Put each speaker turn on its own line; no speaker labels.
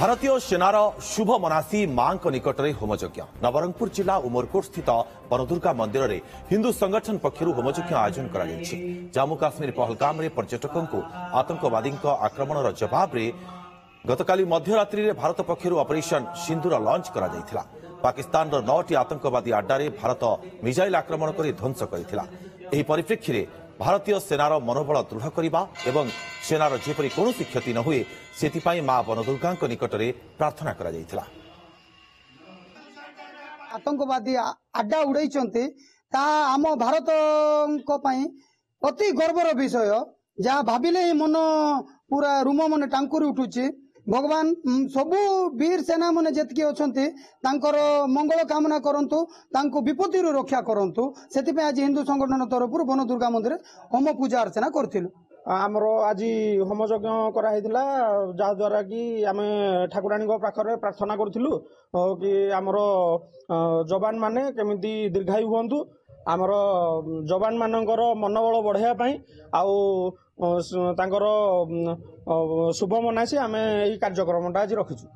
भारतीय सेनार शुभ मनासी मां निकट में होमयज्ञ नवरंगपुर जिला उमरकोट स्थित वनदुर्गा मंदिर में हिंदू संगठन पक्षर होमयज्ञ आयोजन कर जम्मू काश्मीर पहलगाम में पर्यटकों को आतंकवादी आक्रमण जवाब में गतकाली मध्यरात्रि में भारत पक्षर ऑपरेशन सिंदूर लॉन्च कर पाकिस्तान 9टी आतंकवादी अड्डारे भारत मिसाइल आक्रमण कर ध्वंस करथिला। एही परिप्रेक्षी में भारतीय सेनार मनोबल दृढ़ करने एवं सेनार जेपरी कौनसी क्षति न हुए से मां वनदुर्गा निकट में प्रार्थना करा जायथिला।
आतंकवादी अड्डा उड़ाई आम भारत अति गर्वर विषय जहाँ भाविले ही मन पूरा रूम मन टांकुरी उठुची। भगवान सबू वीर सेना मैंने जितकी अच्छा मंगल कामना करंतु तांको विपत्ति रक्षा करंतु से आज हिंदू संगठन तरफ वन दुर्गा मंदिर होम पूजा अर्चना करथिलु।
आमर आज होम यज्ञ कराइला जहाद्वारा कि आम ठाकुराणी पाखरे प्रार्थना करूँ कि आमर जवान माने केमिति दीर्घायु हुंतु आमर जवान मानकर मनोबल बढ़ाई आउ तांकर शुभ मनासी आम यही कार्यक्रम आज रखीचु।